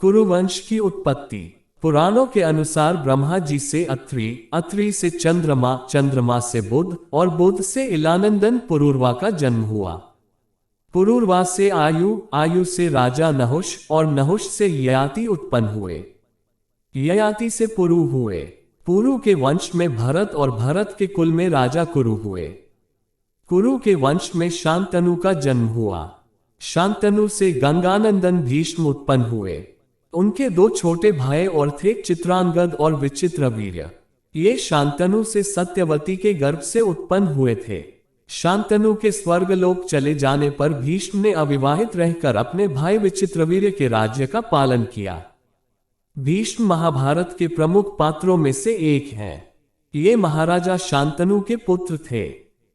कुरुवंश की उत्पत्ति। पुराणों के अनुसार ब्रह्मा जी से अत्रि, अत्रि से चंद्रमा, चंद्रमा से बुध और बुध से इलानंदन पुरूरवा का जन्म हुआ। पुरूरवा से आयु, आयु से राजा नहुष और नहुष से ययाति उत्पन्न हुए। ययाति से पुरु हुए। पुरु के वंश में भरत और भरत के कुल में राजा कुरु हुए। कुरु के वंश में शांतनु का जन्म हुआ। शांतनु से गंगानंदन भीष्म उत्पन्न हुए। उनके दो छोटे भाई और थे, चित्रांगद और विचित्रवीर्य। ये शांतनु से सत्यवती के गर्भ से उत्पन्न हुए थे। शांतनु के स्वर्गलोक चले जाने पर भीष्म ने अविवाहित रहकर अपने भाई विचित्रवीर्य के राज्य का पालन किया। भीष्म महाभारत के प्रमुख पात्रों में से एक हैं। ये महाराजा शांतनु के पुत्र थे।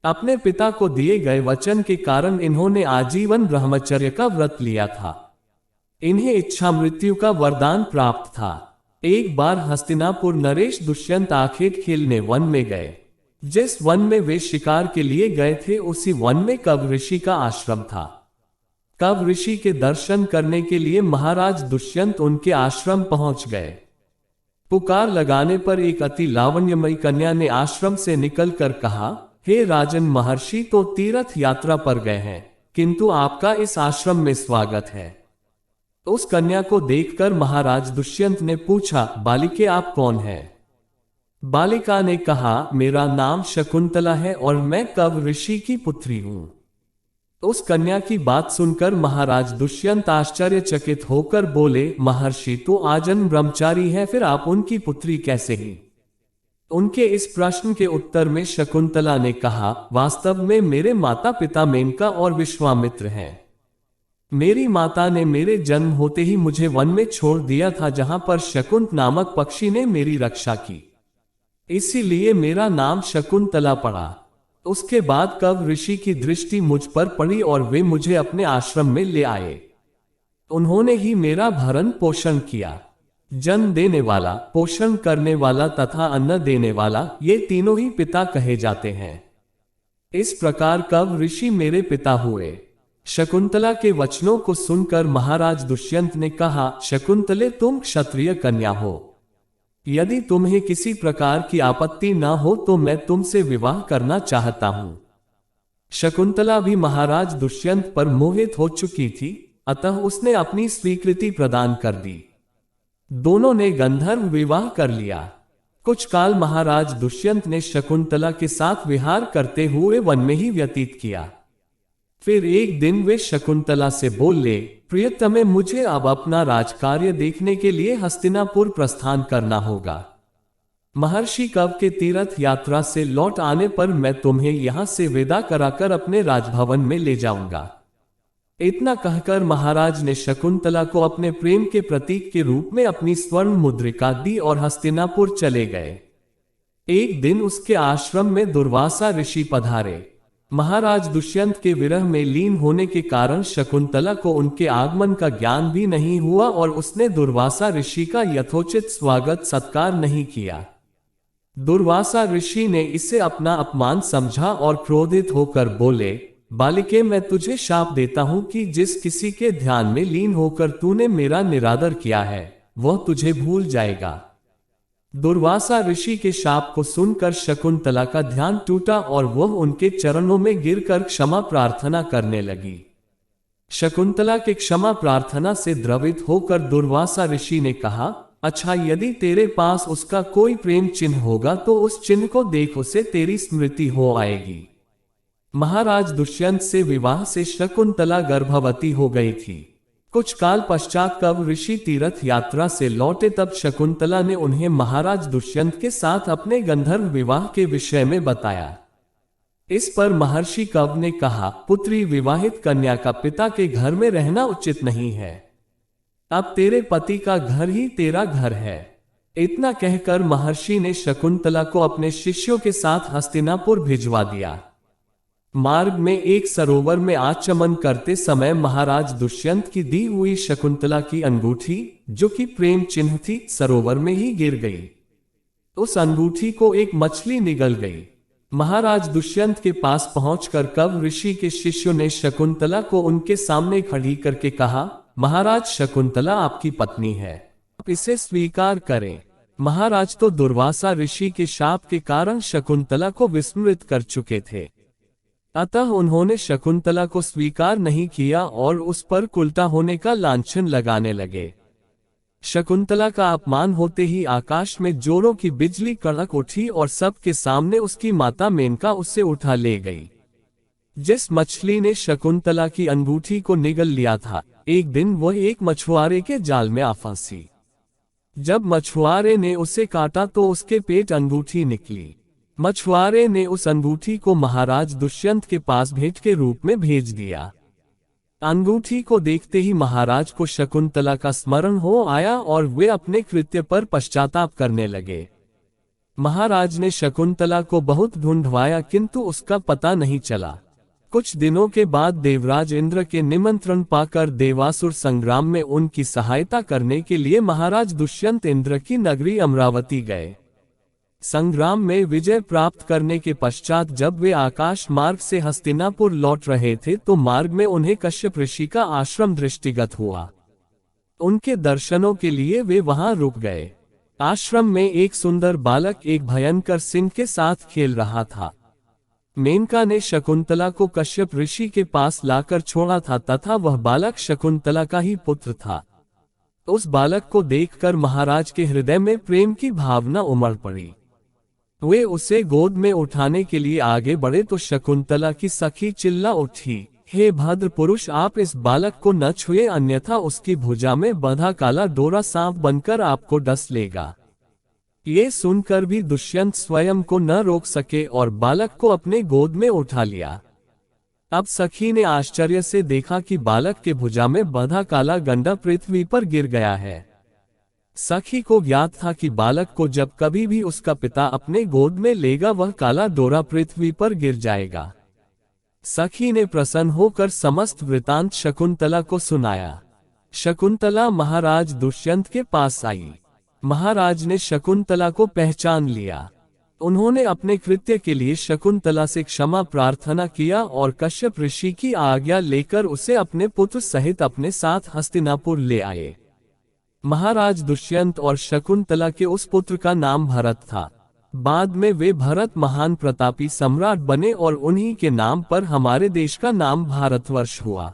अपने पिता को दिए गए वचन के कारण इन्होंने आजीवन ब्रह्मचर्य का व्रत लिया था। इन्हें इच्छा मृत्यु का वरदान प्राप्त था। एक बार हस्तिनापुर नरेश दुष्यंत आखेट खेलने वन में गए। जिस वन में वे शिकार के लिए गए थे उसी वन में कव ऋषि का आश्रम था। कव ऋषि के दर्शन करने के लिए महाराज दुष्यंत उनके आश्रम पहुंच गए। पुकार लगाने पर एक अति लावण्यमयी कन्या ने आश्रम से निकलकर कहा, हे राजन, महर्षि तो तीर्थ यात्रा पर गए हैं, किंतु आपका इस आश्रम में स्वागत है। उस कन्या को देखकर महाराज दुष्यंत ने पूछा, बालिके आप कौन हैं? बालिका ने कहा, मेरा नाम शकुंतला है और मैं कव ऋषि की पुत्री हूं। उस कन्या की बात सुनकर महाराज दुष्यंत आश्चर्यचकित होकर बोले, महर्षि तो आजन्म ब्रह्मचारी है, फिर आप उनकी पुत्री कैसे ही? उनके इस प्रश्न के उत्तर में शकुंतला ने कहा, वास्तव में मेरे माता पिता मेनका और विश्वामित्र हैं। मेरी माता ने मेरे जन्म होते ही मुझे वन में छोड़ दिया था, जहां पर शकुंत नामक पक्षी ने मेरी रक्षा की, इसीलिए मेरा नाम शकुंतला पड़ा। उसके बाद कव ऋषि की दृष्टि मुझ पर पड़ी और वे मुझे अपने आश्रम में ले आए। उन्होंने ही मेरा भरण पोषण किया। जन्म देने वाला, पोषण करने वाला तथा अन्न देने वाला, ये तीनों ही पिता कहे जाते हैं। इस प्रकार कव ऋषि मेरे पिता हुए। शकुंतला के वचनों को सुनकर महाराज दुष्यंत ने कहा, शकुंतले, तुम क्षत्रिय कन्या हो। यदि तुम्हें किसी प्रकार की आपत्ति न हो तो मैं तुमसे विवाह करना चाहता हूं। शकुंतला भी महाराज दुष्यंत पर मोहित हो चुकी थी, अतः उसने अपनी स्वीकृति प्रदान कर दी। दोनों ने गंधर्व विवाह कर लिया। कुछ काल महाराज दुष्यंत ने शकुंतला के साथ विहार करते हुए वन में ही व्यतीत किया। फिर एक दिन वे शकुंतला से बोले, प्रियतमे, मुझे अब अपना राजकार्य देखने के लिए हस्तिनापुर प्रस्थान करना होगा। महर्षि कव के तीर्थ यात्रा से लौट आने पर मैं तुम्हें यहां से विदा कराकर अपने राजभवन में ले जाऊंगा। इतना कहकर महाराज ने शकुंतला को अपने प्रेम के प्रतीक के रूप में अपनी स्वर्ण मुद्रिका दी और हस्तिनापुर चले गए। एक दिन उसके आश्रम में दुर्वासा ऋषि पधारे। महाराज दुष्यंत के विरह में लीन होने के कारण शकुंतला को उनके आगमन का ज्ञान भी नहीं हुआ और उसने दुर्वासा ऋषि का यथोचित स्वागत सत्कार नहीं किया। दुर्वासा ऋषि ने इसे अपना अपमान समझा और क्रोधित होकर बोले, बालिके, मैं तुझे शाप देता हूं कि जिस किसी के ध्यान में लीन होकर तूने मेरा निरादर किया है, वह तुझे भूल जाएगा। दुर्वासा ऋषि के शाप को सुनकर शकुंतला का ध्यान टूटा और वह उनके चरणों में गिरकर क्षमा प्रार्थना करने लगी। शकुंतला के क्षमा प्रार्थना से द्रवित होकर दुर्वासा ऋषि ने कहा, अच्छा, यदि तेरे पास उसका कोई प्रेम चिन्ह होगा तो उस चिन्ह को देख, उसे तेरी स्मृति हो आएगी। महाराज दुष्यंत से विवाह से शकुंतला गर्भवती हो गई थी। कुछ काल पश्चात कव ऋषि तीर्थ यात्रा से लौटे, तब शकुंतला ने उन्हें महाराज दुष्यंत के साथ अपने गंधर्व विवाह के विषय में बताया। इस पर महर्षि कव ने कहा, पुत्री, विवाहित कन्या का पिता के घर में रहना उचित नहीं है। अब तेरे पति का घर ही तेरा घर है। इतना कहकर महर्षि ने शकुंतला को अपने शिष्यों के साथ हस्तिनापुर भिजवा दिया। मार्ग में एक सरोवर में आचमन करते समय महाराज दुष्यंत की दी हुई शकुंतला की अंगूठी, जो कि प्रेम चिन्ह थी, सरोवर में ही गिर गई। उस अंगूठी को एक मछली निगल गई। महाराज दुष्यंत के पास पहुंचकर कव ऋषि के शिष्यों ने शकुंतला को उनके सामने खड़ी करके कहा, महाराज शकुंतला आपकी पत्नी है, आप इसे स्वीकार करें। महाराज तो दुर्वासा ऋषि के शाप के कारण शकुंतला को विस्मृत कर चुके थे, अतः उन्होंने शकुंतला को स्वीकार नहीं किया और उस पर कुलटा होने का लांछन लगाने लगे। शकुंतला का अपमान होते ही आकाश में जोरों की बिजली कड़क उठी और सबके सामने उसकी माता मेनका उसे उठा ले गई। जिस मछली ने शकुंतला की अंगूठी को निगल लिया था, एक दिन वह एक मछुआरे के जाल में आ फंसी। जब मछुआरे ने उसे काटा तो उसके पेट अंगूठी निकली। मछुआरे ने उस अंगूठी को महाराज दुष्यंत के पास भेंट के रूप में भेज दिया। अंगूठी को देखते ही महाराज को शकुंतला का स्मरण हो आया और वे अपने कृत्य पर पश्चाताप करने लगे। महाराज ने शकुंतला को बहुत ढूंढवाया किंतु उसका पता नहीं चला। कुछ दिनों के बाद देवराज इंद्र के निमंत्रण पाकर देवासुर संग्राम में उनकी सहायता करने के लिए महाराज दुष्यंत इंद्र की नगरी अमरावती गए। संग्राम में विजय प्राप्त करने के पश्चात जब वे आकाश मार्ग से हस्तिनापुर लौट रहे थे तो मार्ग में उन्हें कश्यप ऋषि का आश्रम दृष्टिगत हुआ। उनके दर्शनों के लिए वे वहां रुक गए। आश्रम में एक सुंदर बालक एक भयंकर सिंह के साथ खेल रहा था। मेनका ने शकुंतला को कश्यप ऋषि के पास लाकर छोड़ा था तथा वह बालक शकुंतला का ही पुत्र था। उस बालक को देखकर महाराज के हृदय में प्रेम की भावना उमड़ पड़ी। वे उसे गोद में उठाने के लिए आगे बढ़े तो शकुंतला की सखी चिल्ला उठी, हे भद्र पुरुष, आप इस बालक को न छुए अन्यथा उसकी भुजा में बंधा काला डोरा सांप बनकर आपको डस लेगा। ये सुनकर भी दुष्यंत स्वयं को न रोक सके और बालक को अपने गोद में उठा लिया। अब सखी ने आश्चर्य से देखा कि बालक के भुजा में बंधा काला गंडा पृथ्वी पर गिर गया है। सखी को ज्ञात था कि बालक को जब कभी भी उसका पिता अपने गोद में लेगा वह काला डोरा पृथ्वी पर गिर जाएगा। सखी ने प्रसन्न होकर समस्त वृतांत शकुंतला को सुनाया। शकुंतला महाराज दुष्यंत के पास आई। महाराज ने शकुंतला को पहचान लिया। उन्होंने अपने कृत्य के लिए शकुंतला से क्षमा प्रार्थना किया और कश्यप ऋषि की आज्ञा लेकर उसे अपने पुत्र सहित अपने साथ हस्तिनापुर ले आए। महाराज दुष्यंत और शकुंतला के उस पुत्र का नाम भरत था। बाद में वे भरत महान प्रतापी सम्राट बने और उन्हीं के नाम पर हमारे देश का नाम भारतवर्ष हुआ।